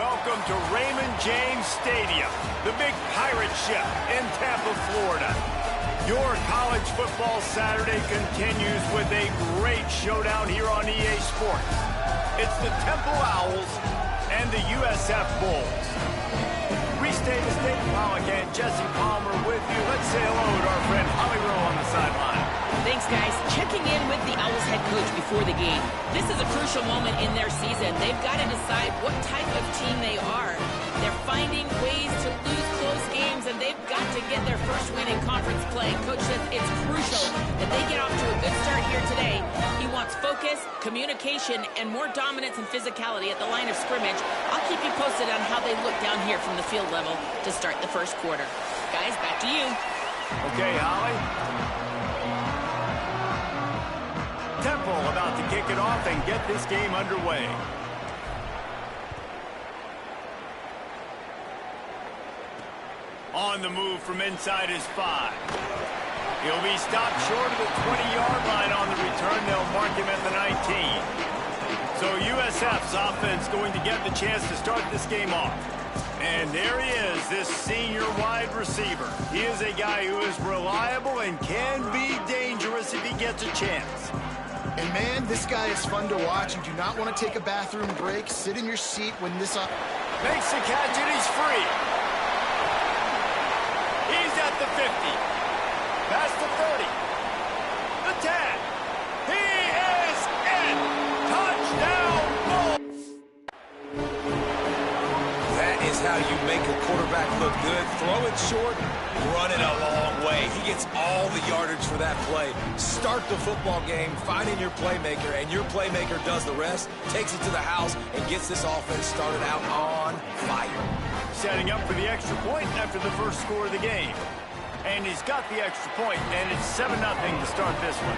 welcome to Raymond James Stadium, the big pirate ship in Tampa, Florida. Your college football Saturday continues with a great showdown here on EA Sports. It's the Temple Owls and the USF Bulls. Restate the State Pollock and Jesse Palmer with you. Let's say hello to our friend Holly Rowe on the sideline. Thanks, guys. Checking in with the Owls head coach before the game. This is a crucial moment in their season. They've got to decide what type of team they are. They're finding ways to lose close games, and they've got to get their first win in conference play. Coach says it's crucial that they get off to a good start here today. He wants focus, communication, and more dominance and physicality at the line of scrimmage. I'll keep you posted on how they look down here from the field level to start the first quarter. Guys, back to you. Okay, Holly. Temple about to kick it off and get this game underway. On the move from inside his 5. He'll be stopped short of the 20-yard line on the return. They'll mark him at the 19. So USF's offense going to get the chance to start this game off. And there he is, this senior wide receiver. He is a guy who is reliable and can be dangerous if he gets a chance. And man, this guy is fun to watch. You do not want to take a bathroom break. Sit in your seat when this up. Makes the catch and he's free. He's at the 50. Past the 30. The 10. He is in. Touchdown, Bulls. That is how you make a quarterback look good. Throw it short, run it a long way. He gets all the yardage for that play. Start the football game, finding your playmaker, and your playmaker does the rest, takes it to the house, and gets this offense started out on fire. Setting up for the extra point after the first score of the game. And he's got the extra point, and it's 7-0 to start this one.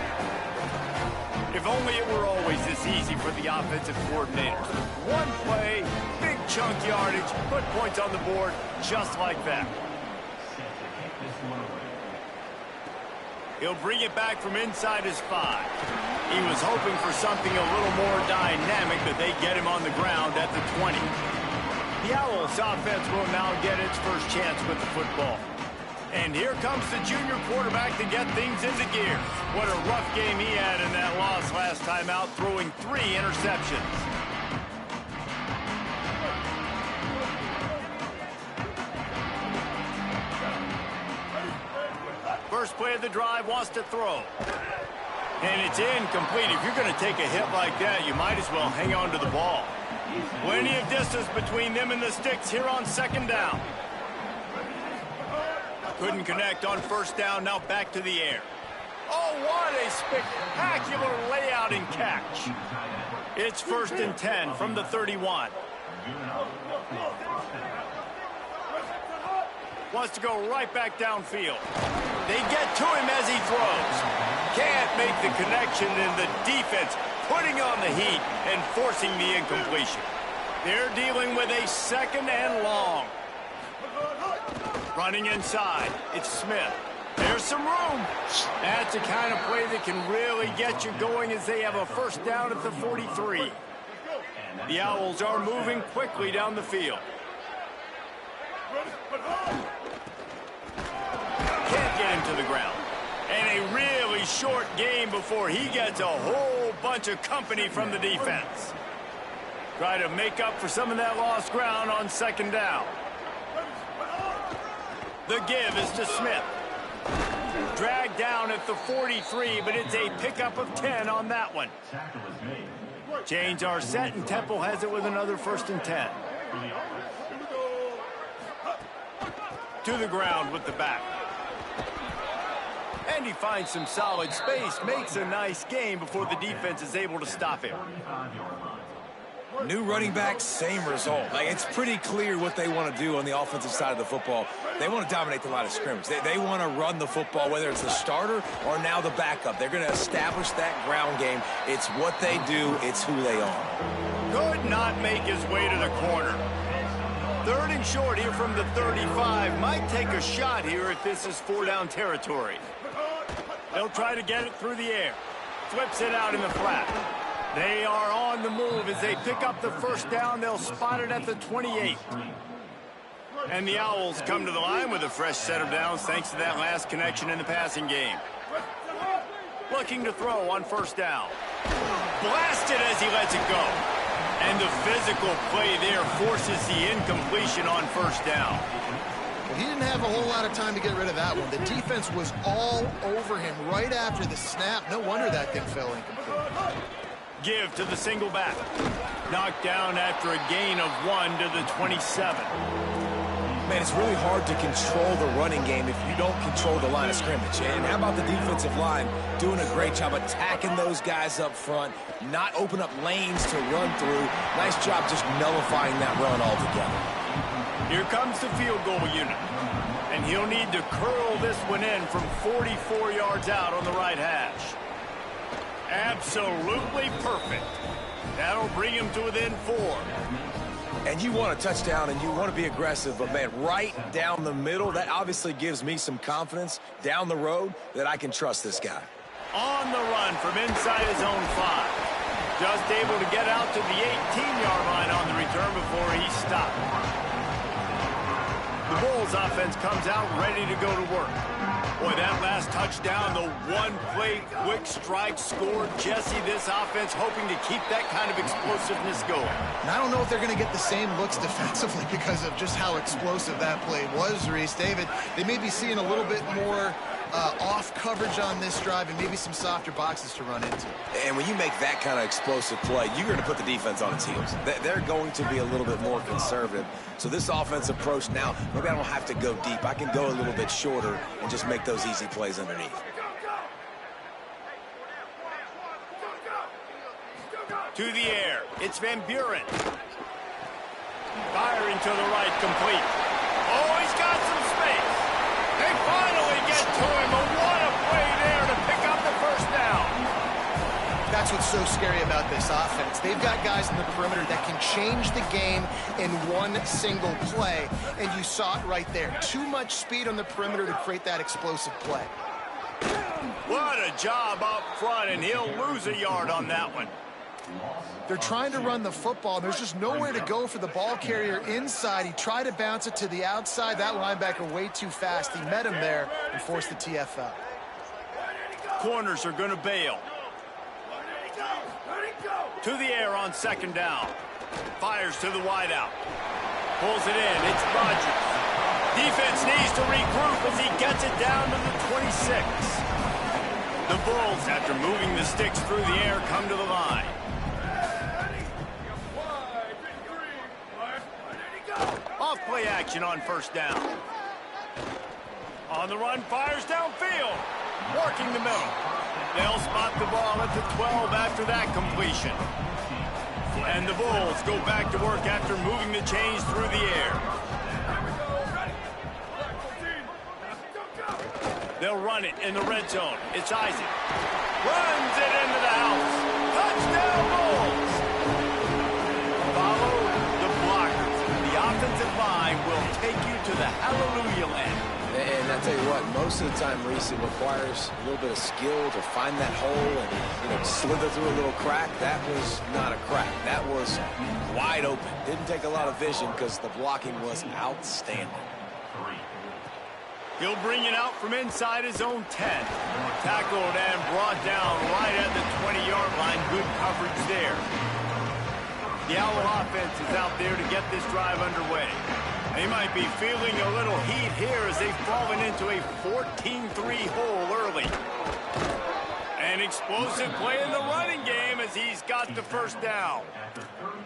If only it were always this easy for the offensive coordinators. One play, big chunk yardage, put points on the board just like that. He'll bring it back from inside his 5. He was hoping for something a little more dynamic, but they get him on the ground at the 20. The Owls offense will now get its first chance with the football. And here comes the junior quarterback to get things into gear. What a rough game he had in that loss last time out, throwing 3 interceptions. First play of the drive, wants to throw. And it's incomplete. If you're going to take a hit like that, you might as well hang on to the ball. Plenty of distance between them and the sticks here on second down. Couldn't connect on first down, now back to the air. Oh, what a spectacular layout and catch. It's 1st and 10 from the 31. Wants to go right back downfield. They get to him as he throws. Can't make the connection, and the defense putting on the heat and forcing the incompletion. They're dealing with a 2nd and long. Running inside, it's Smith. There's some room. That's the kind of play that can really get you going as they have a first down at the 43. The Owls are moving quickly down the field. Can't get him to the ground. And a really short game before he gets a whole bunch of company from the defense. Try to make up for some of that lost ground on second down. The give is to Smith. Dragged down at the 43, but it's a pickup of 10 on that one. Chains are set, and Temple has it with another 1st and 10. To the ground with the back. And he finds some solid space, makes a nice game before the defense is able to stop him. New running back, same result. Like, it's pretty clear what they want to do on the offensive side of the football. They want to dominate the line of scrimmage. They want to run the football, whether it's the starter or now the backup. They're going to establish that ground game. It's what they do. It's who they are. Could not make his way to the corner. 3rd and short here from the 35. Might take a shot here if this is 4-down territory. They'll try to get it through the air. Flips it out in the flat. They are on the move as they pick up the first down. They'll spot it at the 28. And the Owls come to the line with a fresh set of downs thanks to that last connection in the passing game. Looking to throw on first down. Blasted as he lets it go. And the physical play there forces the incompletion on first down. He didn't have a whole lot of time to get rid of that one. The defense was all over him right after the snap. No wonder that thing fell incomplete. Give to the single back. Knocked down after a gain of 1 to the 27. Man, it's really hard to control the running game if you don't control the line of scrimmage. And how about the defensive line doing a great job attacking those guys up front, not open up lanes to run through. Nice job just nullifying that run altogether. Here comes the field goal unit. And he'll need to curl this one in from 44 yards out on the right hash. Absolutely perfect. That'll bring him to within 4. And you want a touchdown and you want to be aggressive, but man, right down the middle, that obviously gives me some confidence down the road that I can trust this guy. On the run from inside his own 5. Just able to get out to the 18-yard line on the return before he stopped. The Bulls offense comes out ready to go to work. Boy, that last touchdown, the one-play quick strike scored. Jesse, this offense hoping to keep that kind of explosiveness going. And I don't know if they're going to get the same looks defensively because of just how explosive that play was, Reese. David, they may be seeing a little bit more off coverage on this drive and maybe some softer boxes to run into. And when you make that kind of explosive play, you're going to put the defense on its heels. They're going to be a little bit more conservative. So this offense approach now, maybe I don't have to go deep. I can go a little bit shorter and just make those easy plays underneath. To the air, it's Van Buren. Firing to the right, complete. Oh, he's got some space. They finally get to him, but what a play there to pick up the first down. That's what's so scary about this offense. They've got guys in the perimeter that can change the game in one single play, and you saw it right there. Too much speed on the perimeter to create that explosive play. What a job up front, and he'll lose a yard on that one. They're trying to run the football. There's just nowhere to go for the ball carrier inside. He tried to bounce it to the outside. That linebacker way too fast. He met him there and forced the TFL. Corners are going to bail. To the air on second down. Fires to the wideout. Pulls it in. It's Rodgers. Defense needs to regroup as he gets it down to the 26. The Bulls, after moving the sticks through the air, come to the line. Off play action on first down. On the run, fires downfield. Working the middle. They'll spot the ball at the 12 after that completion. And the Bulls go back to work after moving the chains through the air. They'll run it in the red zone. It's Isaac. Runs it into the house. Touchdown, Bulls. Follow the blockers. The offensive line will take you to the hallelujah land. And I tell you what, most of the time, Reese, it requires a little bit of skill to find that hole and, slither through a little crack. That was not a crack. That was wide open. Didn't take a lot of vision because the blocking was outstanding. He'll bring it out from inside his own 10. Tackled and brought down right at the 20-yard line. Good coverage there. The Owl offense is out there to get this drive underway. They might be feeling a little heat here as they've fallen into a 14-3 hole early. An explosive play in the running game as he's got the first down.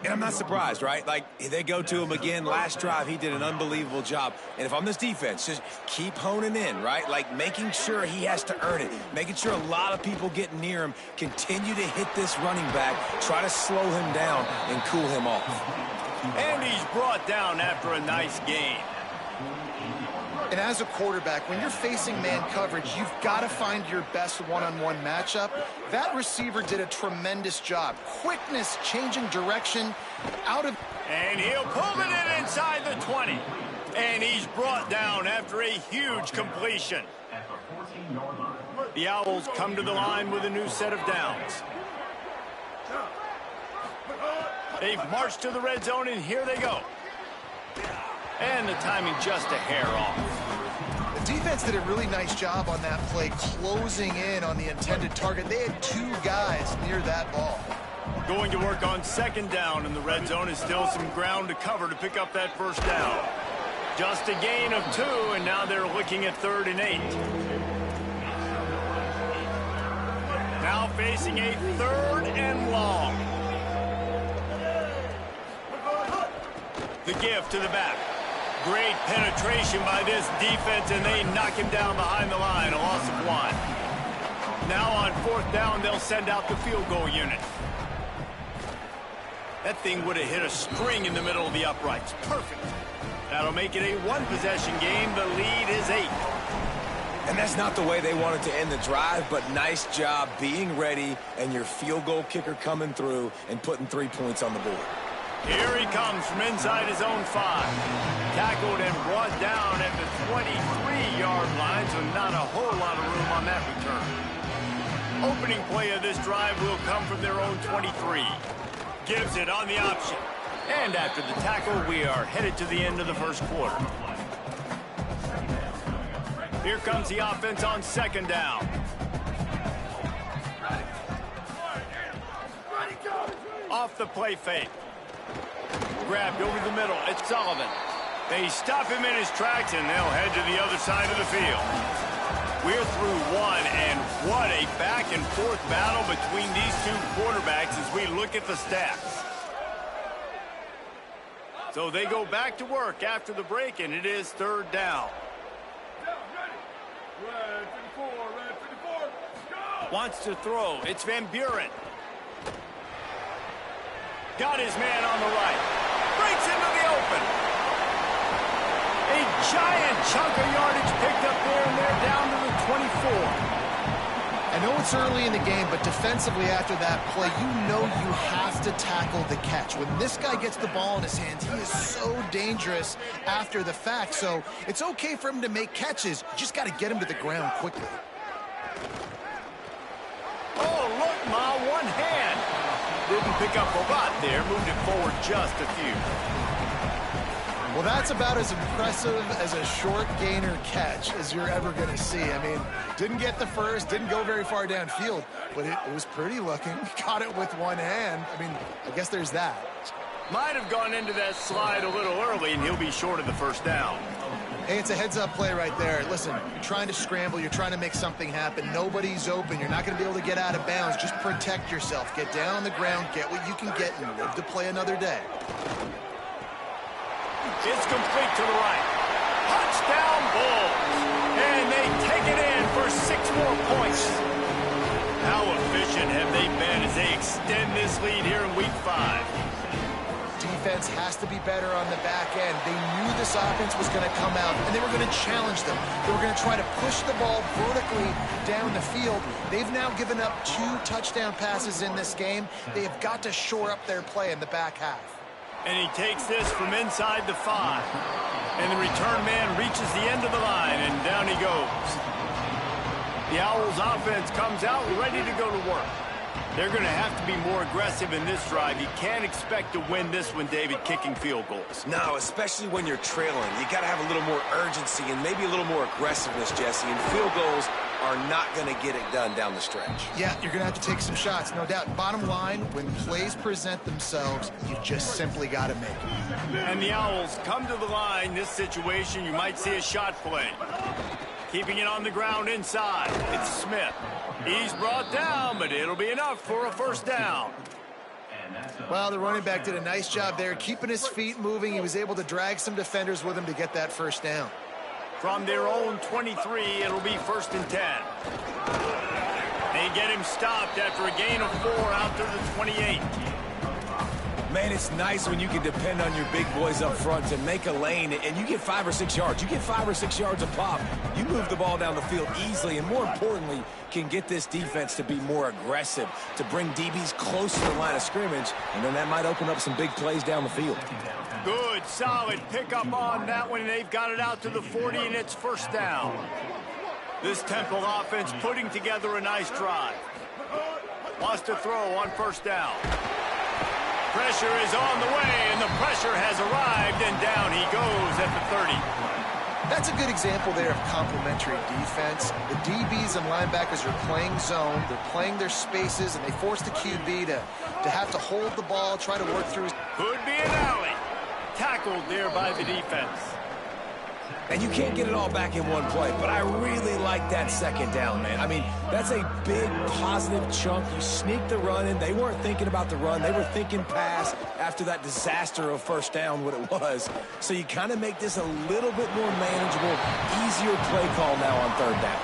And I'm not surprised, right? Like, they go to him again. Last drive, he did an unbelievable job. And if I'm this defense, just keep honing in, right? Like, making sure he has to earn it. Making sure a lot of people get near him. Continue to hit this running back. Try to slow him down and cool him off. And he's brought down after a nice gain. And as a quarterback, when you're facing man coverage, you've got to find your best one-on-one matchup. That receiver did a tremendous job. Quickness, changing direction, out of... And he'll pull it in inside the 20. And he's brought down after a huge completion. The Owls come to the line with a new set of downs. They've marched to the red zone, and here they go. And the timing just a hair off. The defense did a really nice job on that play, closing in on the intended target. They had 2 guys near that ball. Going to work on second down, and the red zone is still some ground to cover to pick up that first down. Just a gain of 2, and now they're looking at 3rd and 8. Now facing a 3rd and long. The give to the back. Great penetration by this defense, and they knock him down behind the line, a loss of 1. Now on 4th down, they'll send out the field goal unit. That thing would have hit a string in the middle of the uprights. Perfect. That'll make it a 1-possession game. The lead is 8. And that's not the way they wanted to end the drive, but nice job being ready and your field goal kicker coming through and putting 3 points on the board. Here he comes from inside his own 5. Tackled and brought down at the 23-yard line, so not a whole lot of room on that return. Opening play of this drive will come from their own 23. Gives it on the option. And after the tackle, we are headed to the end of the first quarter. Here comes the offense on 2nd down. Off the play fake. Grabbed over the middle. It's Sullivan. They stop him in his tracks, and they'll head to the other side of the field. We're through 1, and what a back-and-forth battle between these 2 quarterbacks as we look at the stats. So they go back to work after the break, and it is 3rd down. Wants to throw. It's Van Buren. Got his man on the right. Breaks into the open. A giant chunk of yardage picked up there, and they're down to the 24. I know it's early in the game, but defensively after that play, you know you have to tackle the catch. When this guy gets the ball in his hands, he is so dangerous after the fact. So it's okay for him to make catches. You just got to get him to the ground quickly. Oh, look, Ma, one hand. Didn't pick up a lot there. Moved it forward just a few. Well, that's about as impressive as a short gainer catch as you're ever going to see. I mean, didn't get the first, didn't go very far downfield, but it was pretty looking. Caught it with one hand. I mean, I guess there's that. Might have gone into that slide a little early, and he'll be short of the first down. Hey, it's a heads-up play right there. Listen, you're trying to scramble. You're trying to make something happen. Nobody's open. You're not going to be able to get out of bounds. Just protect yourself. Get down on the ground. Get what you can get and live to play another day. It's complete to the right. Touchdown Bulls. And they take it in for 6 more points. How efficient have they been as they extend this lead here in Week 5? Defense has to be better on the back end. They knew this offense was going to come out, and they were going to challenge them. They were going to try to push the ball vertically down the field. They've now given up 2 touchdown passes in this game. They have got to shore up their play in the back half. And he takes this from inside the 5. And the return man reaches the end of the line, and down he goes. The Owls offense comes out ready to go to work. They're going to have to be more aggressive in this drive. You can't expect to win this one, David, kicking field goals. No, especially when you're trailing. You got to have a little more urgency and maybe a little more aggressiveness, Jesse. And field goals are not going to get it done down the stretch. Yeah, you're going to have to take some shots, no doubt. Bottom line, when plays present themselves, you just simply got to make it. And the Owls come to the line. This situation, you might see a shot play. Keeping it on the ground inside. It's Smith. He's brought down, but it'll be enough for a first down. Well, the running back did a nice job there, keeping his feet moving. He was able to drag some defenders with him to get that first down. From their own 23, it'll be 1st and 10. They get him stopped after a gain of 4 out to the 28. Man, it's nice when you can depend on your big boys up front to make a lane, and you get 5 or 6 yards. You get 5 or 6 yards a pop. You move the ball down the field easily, and more importantly, can get this defense to be more aggressive, to bring DBs close to the line of scrimmage, and then that might open up some big plays down the field. Good, solid pickup on that one, and they've got it out to the 40, and it's first down. This Temple offense putting together a nice drive. Wants to throw on first down. Pressure is on the way, and the pressure has arrived, and down he goes at the 30. That's a good example there of complementary defense. The DBs and linebackers are playing zone, they're playing their spaces, and they force the QB to have to hold the ball, try to work through. Could be an alley. Tackled there by the defense. And you can't get it all back in one play, but I really like that second down, man. I mean, that's a big positive chunk. You sneak the run in. They weren't thinking about the run. They were thinking pass after that disaster of first down, what it was. So you kind of make this a little bit more manageable, easier play call now on third down.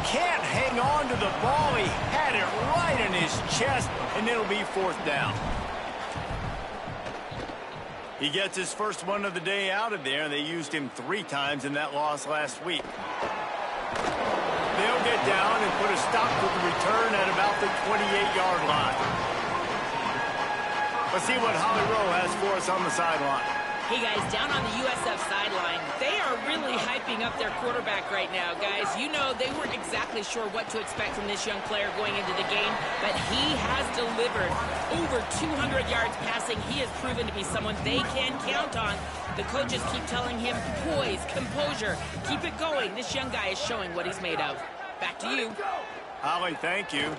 Can't hang on to the ball. He had it right in his chest, and it'll be fourth down. He gets his first one of the day out of there, and they used him 3 times in that loss last week. They'll get down and put a stop to the return at about the 28-yard line. Let's see what Holly Rowe has for us on the sideline. Hey, guys, down on the USF sideline, they are really hyping up their quarterback right now, guys. You know, they weren't exactly sure what to expect from this young player going into the game, but he has delivered over 200 yards passing. He has proven to be someone they can count on. The coaches keep telling him, poise, composure, keep it going. This young guy is showing what he's made of. Back to you. Holly, thank you.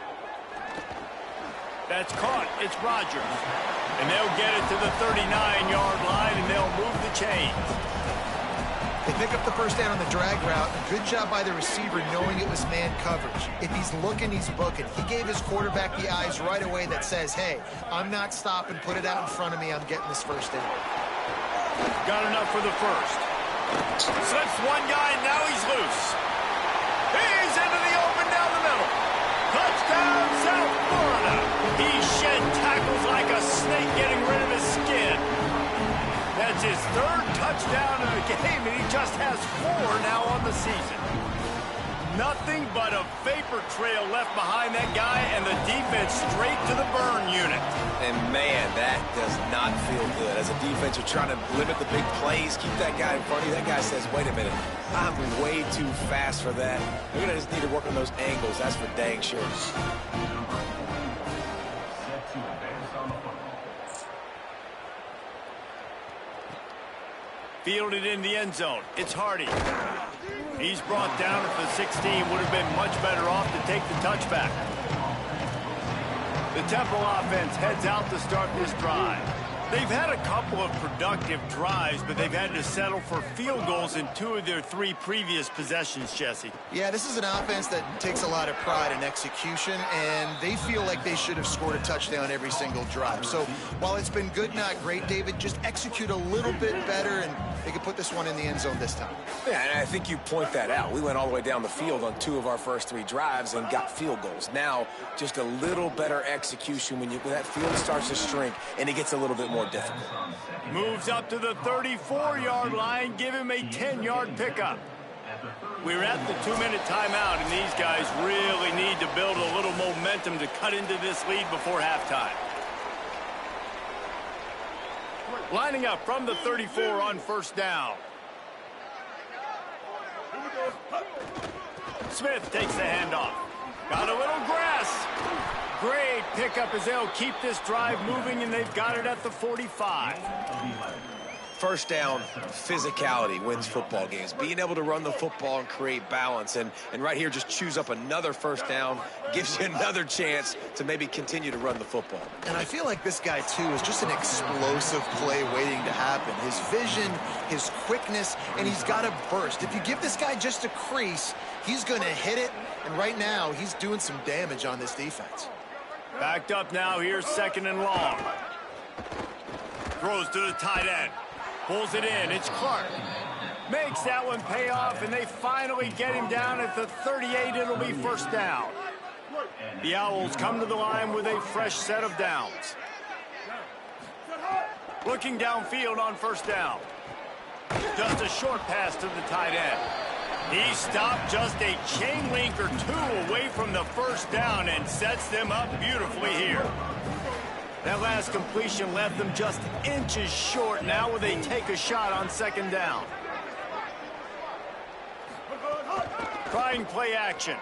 That's caught. It's Rogers. And they'll get it to the 39-yard line, and they'll move the chains. They pick up the first down on the drag route. Good job by the receiver knowing it was man coverage. If he's looking, he's booking. He gave his quarterback the eyes right away that says, hey, I'm not stopping. Put it out in front of me. I'm getting this first down. Got enough for the first. Slips one guy, now he's loose. He's into the open down the middle. Touchdown, South Florida. He shed tackles like a snake getting rid of his skin. That's his 3rd touchdown of the game, and he just has 4 now on the season. Nothing but a vapor trail left behind that guy, and the defense straight to the burn unit. And, man, that does not feel good. As a defense, you're trying to limit the big plays, keep that guy in front of you. That guy says, wait a minute, I'm way too fast for that. We're going to just need to work on those angles. That's for dang sure. Fielded in the end zone. It's Hardy. He's brought down at the 16. Would have been much better off to take the touchback. The Temple offense heads out to start this drive. They've had a couple of productive drives, but they've had to settle for field goals in 2 of their 3 previous possessions, Jesse. Yeah, this is an offense that takes a lot of pride in execution, and they feel like they should have scored a touchdown every single drive. So while it's been good, not great, David, just execute a little bit better, and they could put this one in the end zone this time. Yeah, and I think you point that out. We went all the way down the field on 2 of our first 3 drives and got field goals. Now, just a little better execution when that field starts to shrink and it gets a little bit more difficult. Moves up to the 34-yard line. Give him a 10-yard pickup. We're at the 2-minute timeout, and these guys really need to build a little momentum to cut into this lead before halftime. Lining up from the 34 on first down. Smith takes the handoff. Got a little grass. Great pickup as they'll keep this drive moving, and they've got it at the 45. First down, physicality wins football games. Being able to run the football and create balance. And right here, just choose up another first down. Gives you another chance to maybe continue to run the football. And I feel like this guy, too, is just an explosive play waiting to happen. His vision, his quickness, and he's got a burst. If you give this guy just a crease, he's going to hit it. And right now, he's doing some damage on this defense. Backed up now. Here's 2nd and long. Throws to the tight end. Pulls it in. It's Clark. Makes that one pay off, and they finally get him down at the 38. It'll be first down. The Owls come to the line with a fresh set of downs. Looking downfield on first down. Just a short pass to the tight end. He stopped just a chain link or 2 away from the first down and sets them up beautifully here. That last completion left them just inches short. Now will they take a shot on 2nd down? Trying play action.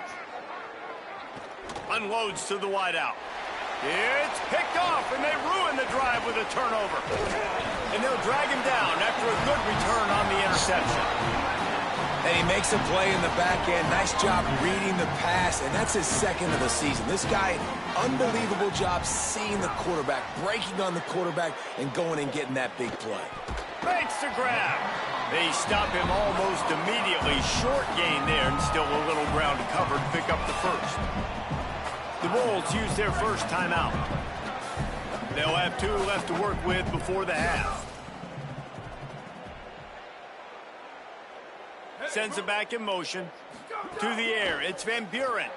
Unloads to the wideout. It's picked off, and they ruin the drive with a turnover. And they'll drag him down after a good return on the interception. And he makes a play in the back end. Nice job reading the pass, and that's his second of the season. This guy, unbelievable job seeing the quarterback, breaking on the quarterback, and going and getting that big play. Makes the grab. They stop him almost immediately. Short gain there, and still a little ground to cover to pick up the first. The Bulls use their first timeout. They'll have 2 left to work with before the half. Sends it back in motion. To the air, it's Van Buren.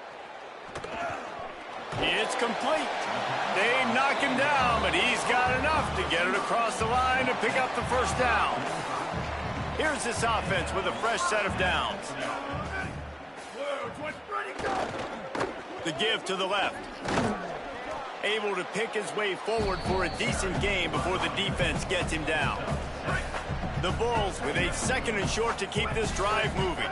It's complete. They knock him down, but he's got enough to get it across the line to pick up the first down. Here's this offense with a fresh set of downs. The give to the left. Able to pick his way forward for a decent game before the defense gets him down. The Bulls with a second and short to keep this drive moving.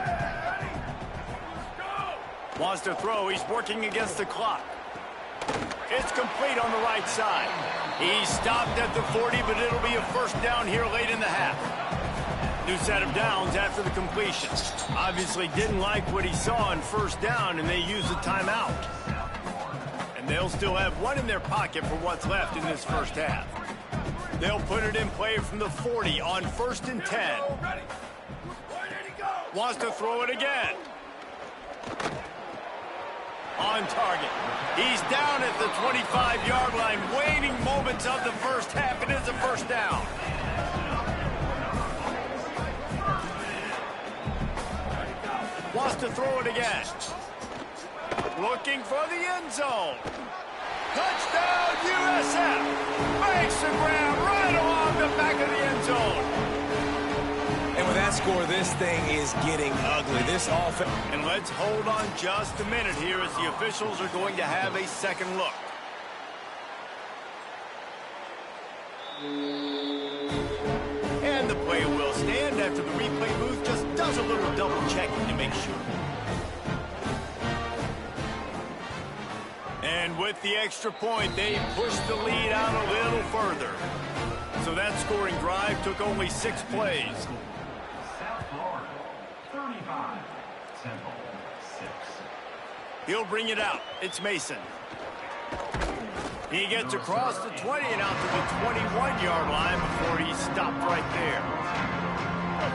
Wants to throw. He's working against the clock. It's complete on the right side. He stopped at the 40, but it'll be a first down here late in the half. New set of downs after the completion. Obviously didn't like what he saw on first down, and they used a timeout. And they'll still have one in their pocket for what's left in this first half. They'll put it in play from the 40 on 1st and 10. Wants to throw it again. On target. He's down at the 25-yard line, waiting moments of the first half. It is a first down. Wants to throw it again. Looking for the end zone. Touchdown, USF. Makes the grab right along the back of the end zone. And with that score, this thing is getting ugly. This offense. And let's hold on just a minute here as the officials are going to have a second look. And the play will stand after the replay booth just does a little double checking to make sure. And with the extra point, they pushed the lead out a little further. So that scoring drive took only 6 plays. South Florida, 35, Temple, 6. He'll bring it out. It's Mason. He gets across the 20 and out to the 21-yard line before he stopped right there.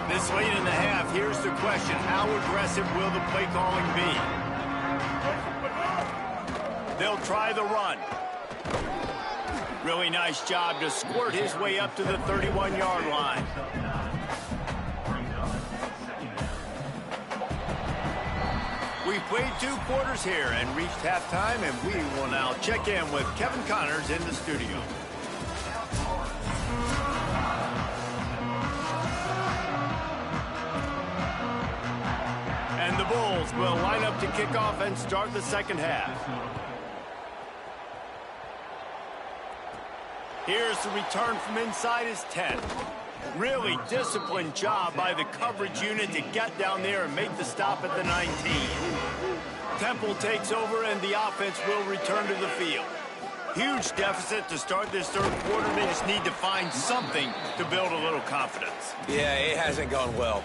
This late in the half, here's the question. How aggressive will the play calling be? They'll try the run. Really nice job to squirt his way up to the 31-yard line. We've played 2 quarters here and reached halftime, and we will now check in with Kevin Connors in the studio. And the Bulls will line up to kick off and start the second half. Here's the return from inside his 10. Really disciplined job by the coverage unit to get down there and make the stop at the 19. Temple takes over and the offense will return to the field. Huge deficit to start this third quarter. They just need to find something to build a little confidence. Yeah, it hasn't gone well.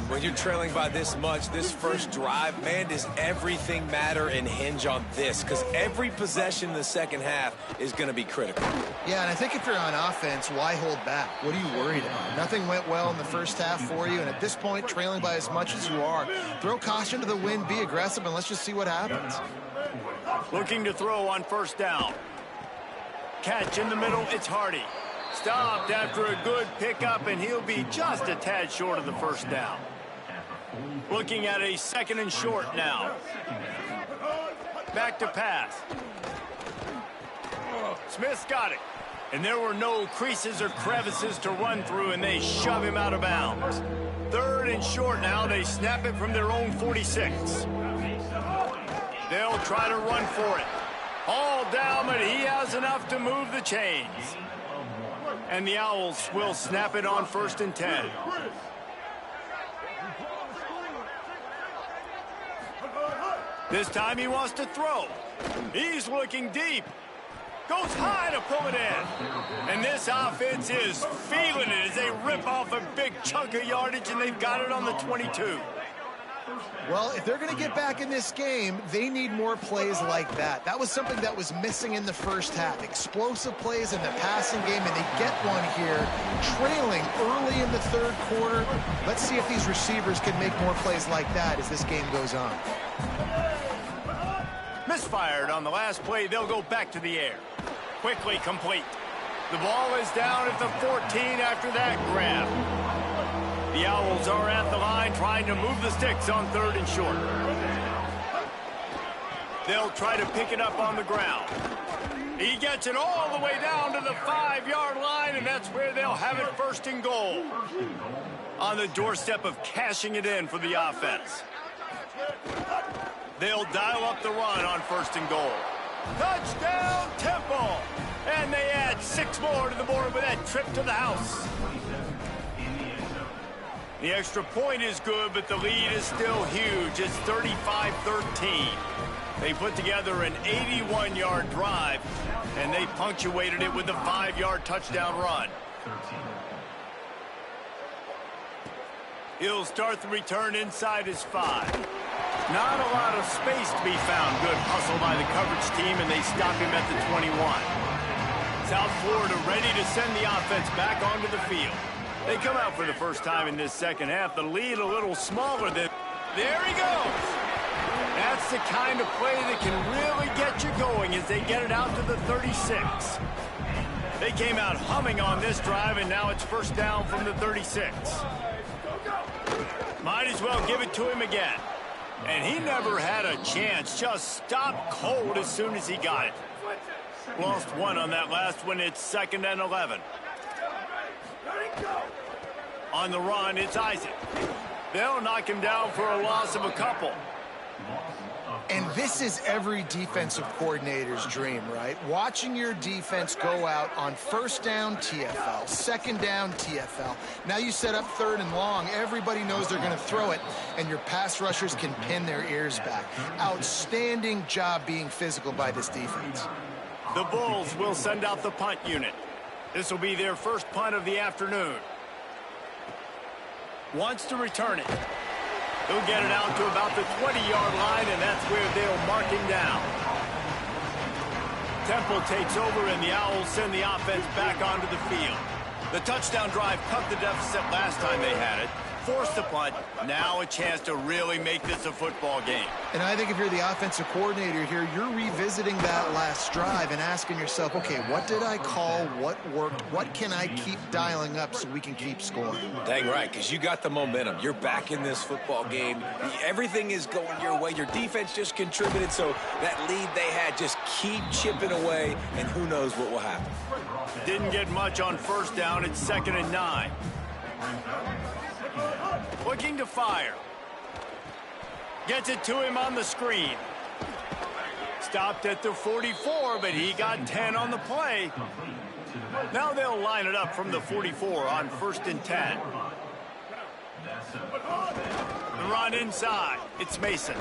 When you're trailing by this much, this first drive, man, does everything matter and hinge on this? Because every possession in the second half is going to be critical. Yeah, and I think if you're on offense, why hold back? What are you worried about? Nothing went well in the first half for you, and at this point, trailing by as much as you are, throw caution to the wind, be aggressive, and let's just see what happens. Looking to throw on first down. Catch in the middle, it's Hardy. Stopped after a good pickup, and he'll be just a tad short of the first down. Looking at a second and short now. Back to pass. Smith's got it. And there were no creases or crevices to run through, and they shove him out of bounds. Third and short now. They snap it from their own 46. They'll try to run for it. All down, but he has enough to move the chains. And the Owls will snap it on 1st and 10. This time he wants to throw. He's looking deep. Goes high to pull it in. And this offense is feeling it as they rip off a big chunk of yardage, and they've got it on the 22. Well, if they're going to get back in this game, they need more plays like that. That was something that was missing in the first half. Explosive plays in the passing game, and they get one here, trailing early in the third quarter. Let's see if these receivers can make more plays like that as this game goes on. Misfired on the last play. They'll go back to the air. Quickly complete. The ball is down at the 14 after that grab. The Owls are at the line trying to move the sticks on 3rd and short. They'll try to pick it up on the ground. He gets it all the way down to the 5-yard line, and that's where they'll have it 1st and goal. On the doorstep of cashing it in for the offense. They'll dial up the run on 1st and goal. Touchdown, Temple! And they add 6 more to the board with that trip to the house. The extra point is good, but the lead is still huge. It's 35-13. They put together an 81-yard drive, and they punctuated it with a 5-yard touchdown run. He'll start the return inside his 5. Not a lot of space to be found. Good hustle by the coverage team, and they stop him at the 21. South Florida ready to send the offense back onto the field. They come out for the first time in this second half. The lead a little smaller than... There he goes! That's the kind of play that can really get you going as they get it out to the 36. They came out humming on this drive, and now it's 1st down from the 36. Might as well give it to him again. And he never had a chance. Just stopped cold as soon as he got it. Lost 1 on that last one. It's 2nd and 11. On the run, it's Isaac. They'll knock him down for a loss of a couple. And this is every defensive coordinator's dream, right? Watching your defense go out on 1st down, TFL, 2nd down, TFL. Now you set up 3rd and long. Everybody knows they're going to throw it, and your pass rushers can pin their ears back. Outstanding job being physical by this defense. The Bulls will send out the punt unit. This will be their first punt of the afternoon. Wants to return it. He'll get it out to about the 20-yard line, and that's where they'll mark him down. Temple takes over, and the Owls send the offense back onto the field. The touchdown drive cut the deficit last time they had it. Forced the punt. Now a chance to really make this a football game. And I think if you're the offensive coordinator here, you're revisiting that last drive and asking yourself, okay, what did I call? What worked? What can I keep dialing up so we can keep scoring? Dang right, because you got the momentum. You're back in this football game. Everything is going your way. Your defense just contributed, so that lead they had, just keep chipping away, and who knows what will happen. Didn't get much on 1st down. It's 2nd and 9. Looking to fire. Gets it to him on the screen. Stopped at the 44, but he got 10 on the play. Now they'll line it up from the 44 on 1st and 10. The run inside. It's Mason.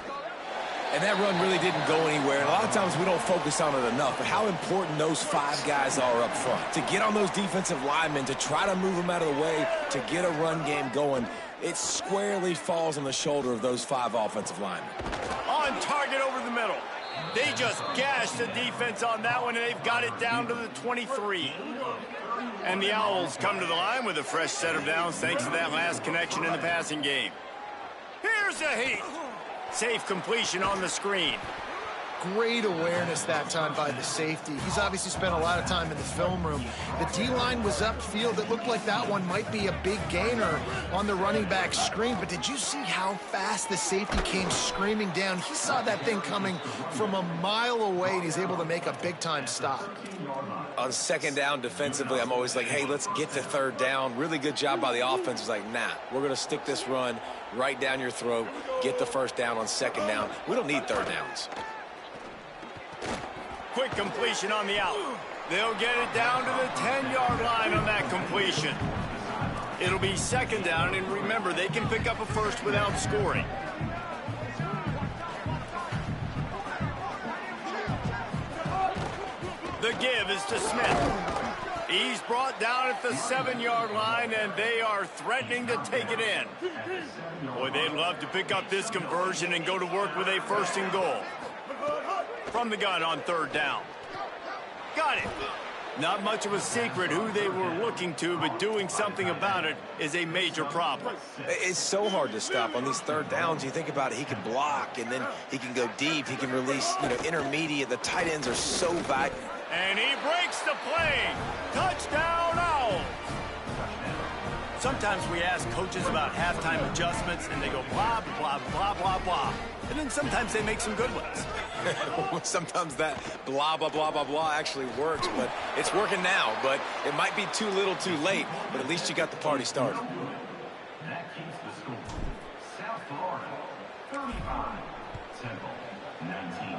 And that run really didn't go anywhere. And a lot of times we don't focus on it enough, but how important those 5 guys are up front. To get on those defensive linemen, to try to move them out of the way, to get a run game going, it squarely falls on the shoulder of those 5 offensive linemen. On target over the middle. They just gashed the defense on that one, and they've got it down to the 23. And the Owls come to the line with a fresh set of downs thanks to that last connection in the passing game. Here's a heat. Safe completion on the screen. Great awareness that time by the safety. He's obviously spent a lot of time in the film room. The D-line was upfield. It looked like that one might be a big gainer on the running back screen. But did you see how fast the safety came screaming down? He saw that thing coming from a mile away, and he's able to make a big-time stop. On 2nd down defensively, I'm always like, hey, let's get to 3rd down. Really good job by the offense. It's like, nah, we're going to stick this run right down your throat, get the 1st down on 2nd down. We don't need 3rd downs. Quick completion on the out. They'll get it down to the 10-yard line on that completion. It'll be 2nd down, and remember, they can pick up a first without scoring. The give is to Smith. He's brought down at the 7-yard line, and they are threatening to take it in. Boy, they'd love to pick up this conversion and go to work with a 1st and goal. From the gun on 3rd down. Got it. Not much of a secret who they were looking to, but doing something about it is a major problem. It's so hard to stop on these 3rd downs. You think about it, he can block, and then he can go deep. He can release, intermediate. The tight ends are so valuable. And he breaks the play. Touchdown, Owls. Sometimes we ask coaches about halftime adjustments, and they go blah, blah, blah, blah, blah. And then sometimes they make some good ones. Sometimes that blah, blah, blah, blah, blah actually works, but it's working now. But it might be too little too late, but at least you got the party started. That keeps the score. South Florida, 35. Temple, 19.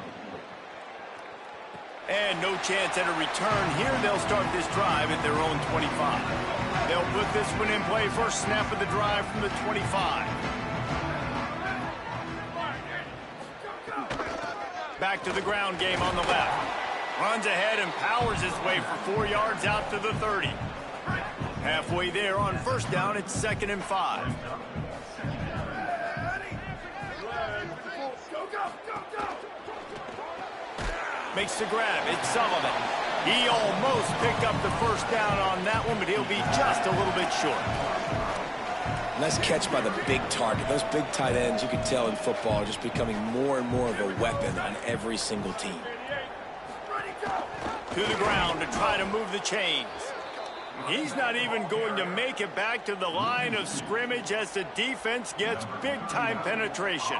And no chance at a return here. They'll start this drive at their own 25. They'll put this one in play. First snap of the drive from the 25. Back to the ground game on the left. Runs ahead and powers his way for 4 yards out to the 30. Halfway there on 1st down, it's 2nd and 5. Makes the grab. It's Sullivan. He almost picked up the 1st down on that one, but he'll be just a little bit short. Nice catch by the big target. Those big tight ends, you can tell in football, are just becoming more and more of a weapon on every single team. To the ground to try to move the chains. He's not even going to make it back to the line of scrimmage as the defense gets big-time penetration.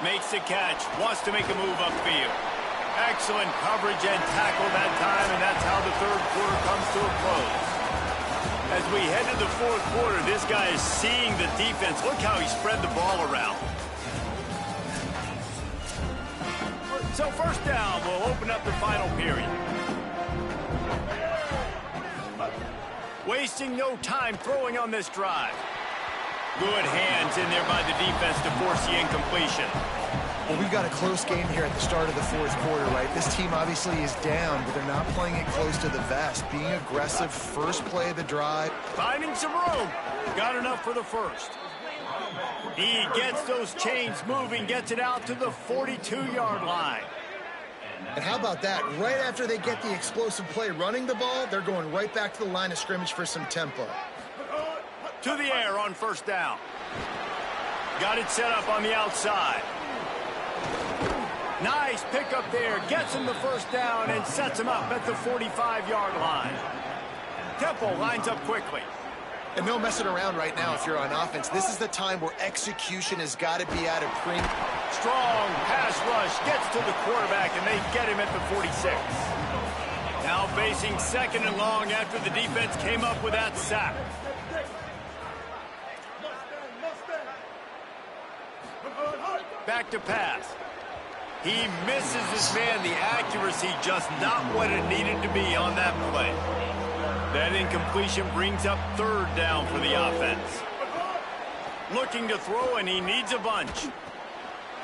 Makes the catch, wants to make a move upfield. Excellent coverage and tackle that time, and that's how the 3rd quarter comes to a close. As we head to the 4th quarter, this guy is seeing the defense. Look how he spread the ball around. So 1st down will open up the final period. Wasting no time throwing on this drive. Good hands in there by the defense to force the incompletion. Well, we've got a close game here at the start of the 4th quarter, right? This team obviously is down, but they're not playing it close to the vest. Being aggressive, first play of the drive. Finding some room. Got enough for the 1st. He gets those chains moving, gets it out to the 42-yard line. And how about that? Right after they get the explosive play running the ball, they're going right back to the line of scrimmage for some tempo. To the air on 1st down. Got it set up on the outside. Nice pickup there. Gets him the 1st down and sets him up at the 45-yard line. Temple lines up quickly. And no messing around right now if you're on offense. This is the time where execution has got to be at a premium. Strong pass rush gets to the quarterback, and they get him at the 46. Now facing 2nd and long after the defense came up with that sack. Back to pass. He misses his man. The accuracy just not what it needed to be on that play. That incompletion brings up 3rd down for the offense. Looking to throw, and he needs a bunch.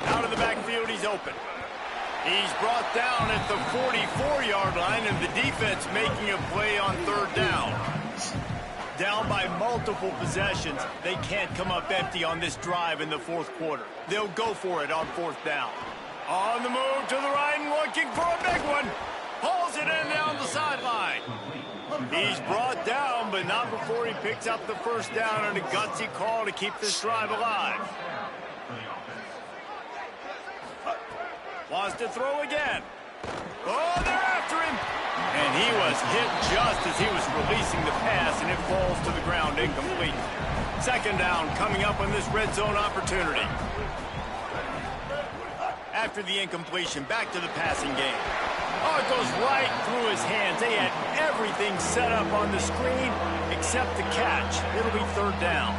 Out of the backfield, he's open. He's brought down at the 44-yard line, and the defense making a play on 3rd down. Down by multiple possessions. They can't come up empty on this drive in the 4th quarter. They'll go for it on 4th down. On the move to the right and looking for a big one. Pulls it in down the sideline. He's brought down, but not before he picks up the 1st down on a gutsy call to keep this drive alive. Wants to throw again. Oh, they're after him. And he was hit just as he was releasing the pass, and it falls to the ground incomplete. 2nd down coming up on this red zone opportunity. After the incompletion, back to the passing game. Oh, it goes right through his hands. They had everything set up on the screen except the catch. It'll be 3rd down.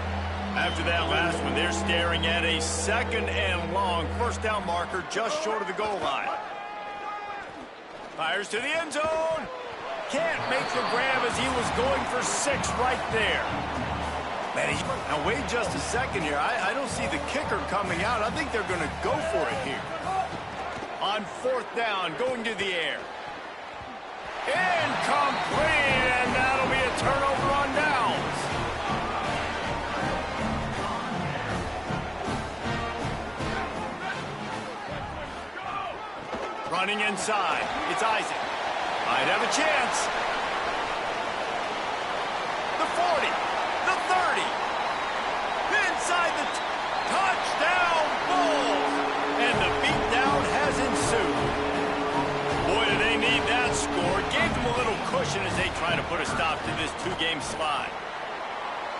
After that last one, they're staring at a 2nd and long 1st down marker just short of the goal line. Fires to the end zone. Can't make the grab as he was going for 6 right there. Now, wait just a second here. I don't see the kicker coming out. I think they're going to go for it here. On 4th down, going to the air. Incomplete, and that'll be a turnover on downs. Running inside, it's Isaac. Might have a chance. The 40, the 30. Inside the touchdown Bulls. And the beatdown has ensued. Boy, do they need that score. Gave them a little cushion as they try to put a stop to this 2-game slide.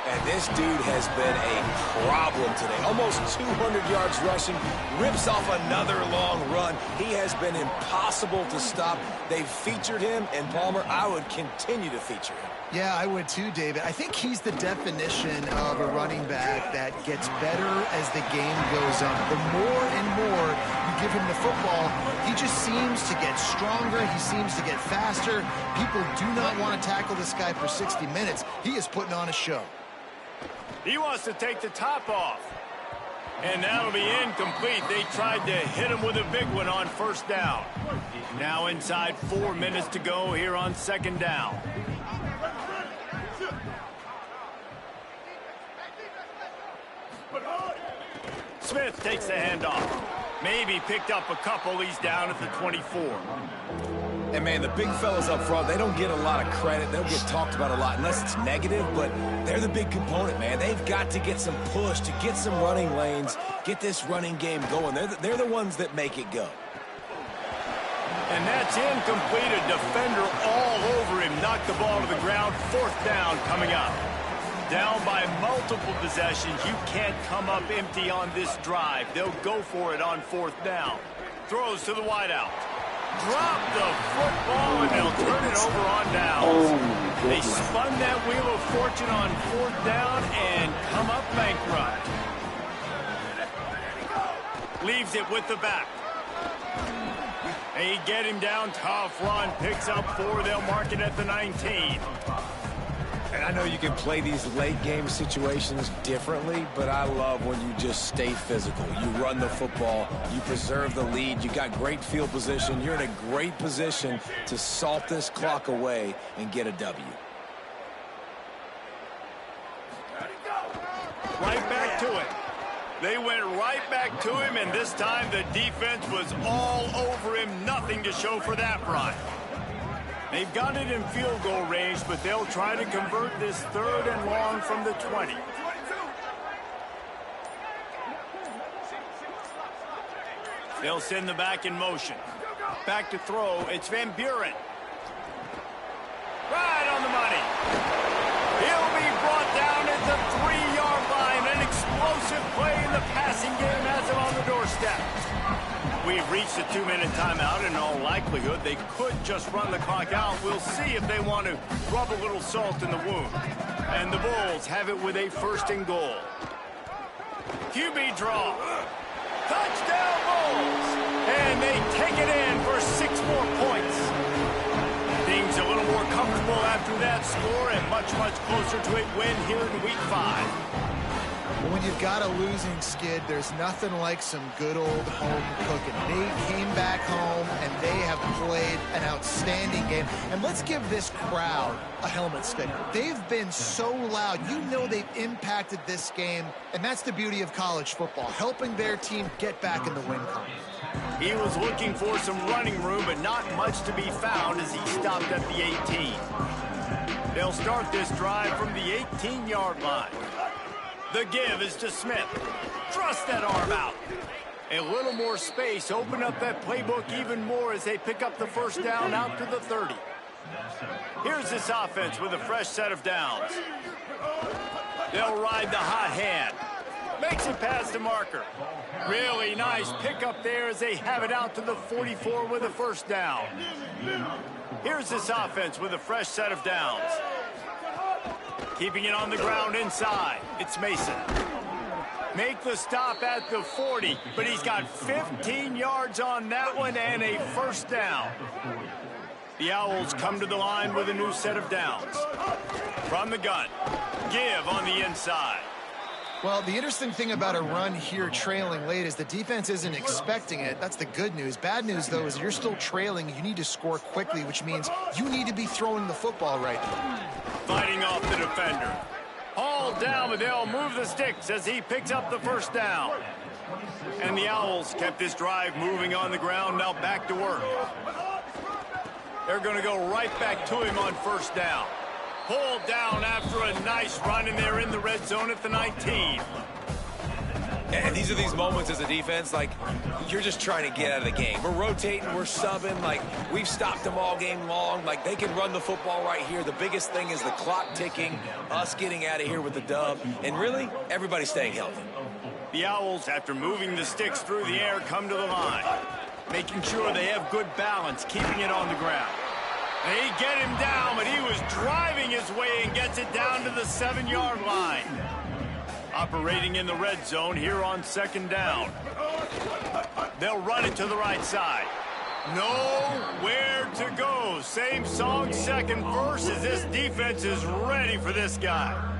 And this dude has been a problem today. Almost 200 yards rushing, rips off another long run. He has been impossible to stop. They've featured him, and Palmer, I would continue to feature him. Yeah, I would too, David. I think he's the definition of a running back that gets better as the game goes on. The more and more you give him the football, he just seems to get stronger. He seems to get faster. People do not want to tackle this guy for 60 minutes. He is putting on a show. He wants to take the top off. And that'll be incomplete. They tried to hit him with a big one on 1st down. Now inside 4 minutes to go here on 2nd down. Smith takes the handoff. Maybe picked up a couple. He's down at the 24. And, man, the big fellas up front, they don't get a lot of credit. They don't get talked about a lot unless it's negative, but they're the big component, man. They've got to get some push, to get some running lanes, get this running game going. They're the ones that make it go. And that's incomplete. A defender all over him. Knocked the ball to the ground. 4th down coming up. Down by multiple possessions. You can't come up empty on this drive. They'll go for it on 4th down. Throws to the wideout. Drop the football, and they'll turn it over on downs. They spun that wheel of fortune on 4th down and come up bankrupt. Leaves it with the back. They get him down. Tough run. Picks up 4. They'll mark it at the 19. And I know you can play these late-game situations differently, but I love when you just stay physical. You run the football, you preserve the lead, you got great field position. You're in a great position to salt this clock away and get a W. Right back to it. They went right back to him, and this time the defense was all over him. Nothing to show for that run. They've got it in field goal range, but they'll try to convert this 3rd and long from the 20. They'll send the back in motion. Back to throw. It's Van Buren. Right on the money. He'll be brought down at the 3-yard line. An explosive play in the passing game has him on the doorstep. We've reached a 2-minute timeout. In all likelihood, they could just run the clock out. We'll see if they want to rub a little salt in the wound. And the Bulls have it with a 1st and goal. QB draw. Touchdown Bulls! And they take it in for 6 more points. Things a little more comfortable after that score and much, much closer to a win here in Week 5. When you've got a losing skid, there's nothing like some good old home cooking. They came back home, and they have played an outstanding game. And let's give this crowd a helmet sticker. They've been so loud. You know they've impacted this game, and that's the beauty of college football, helping their team get back in the win column. He was looking for some running room, but not much to be found as he stopped at the 18. They'll start this drive from the 18-yard line. The give is to Smith. Thrust that arm out. A little more space. Open up that playbook even more as they pick up the 1st down out to the 30. Here's this offense with a fresh set of downs. They'll ride the hot hand. Makes it past the marker. Really nice pickup there as they have it out to the 44 with a 1st down. Here's this offense with a fresh set of downs. Keeping it on the ground inside. It's Mason. Make the stop at the 40, but he's got 15 yards on that one and a 1st down. The Owls come to the line with a new set of downs. From the gun. give on the inside. Well, the interesting thing about a run here trailing late is the defense isn't expecting it. That's the good news. Bad news, though, is you're still trailing. You need to score quickly, which means you need to be throwing the football right now. Fighting off the defender. Hauled down, but they'll move the sticks as he picks up the first down. And the Owls kept this drive moving on the ground, now back to work. They're going to go right back to him on first down. Pulled down after a nice run, and they're in the red zone at the 19. And these are these moments as a defense, like, you're just trying to get out of the game. We're rotating, we're subbing, like, we've stopped them all game long. Like, they can run the football right here. The biggest thing is the clock ticking, us getting out of here with the dub, and really, everybody staying healthy. The Owls, after moving the sticks through the air, come to the line, making sure they have good balance, keeping it on the ground. They get him down, but he was driving his way and gets it down to the 7-yard line. Operating in the red zone here on second down. They'll run it to the right side. Nowhere to go. Same song, second verse, as this defense is ready for this guy.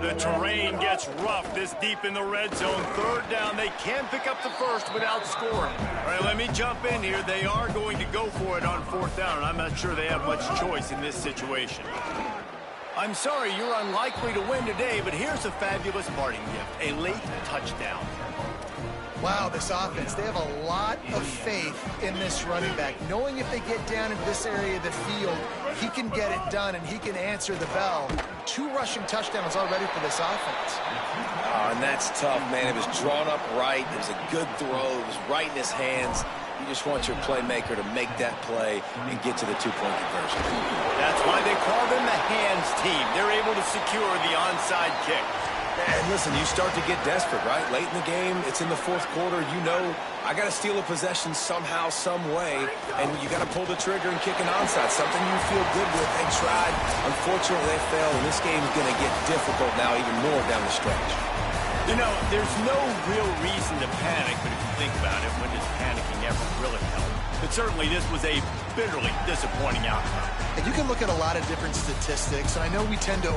The terrain gets rough this deep in the red zone. Third down, they can pick up the first without scoring. All right, let me jump in here. They are going to go for it on fourth down, and I'm not sure they have much choice in this situation. I'm sorry you're unlikely to win today, but here's a fabulous parting gift, a late touchdown. Wow, this offense, they have a lot of faith in this running back. Knowing if they get down into this area of the field, he can get it done and he can answer the bell. 2 rushing touchdowns already for this offense. Oh, and that's tough, man. It was drawn up right. It was a good throw. It was right in his hands. You just want your playmaker to make that play and get to the 2-point conversion. That's why they call them the hands team. They're able to secure the onside kick. And listen, you start to get desperate, right? Late in the game, it's in the fourth quarter. You know, I got to steal a possession somehow, some way, and you got to pull the trigger and kick an onside, something you feel good with. They tried. Unfortunately, they failed, and this game is going to get difficult now, even more down the stretch. You know, there's no real reason to panic, but if you think about it, when does panicking ever really help? But certainly this was a bitterly disappointing outcome. And you can look at a lot of different statistics, and I know we tend to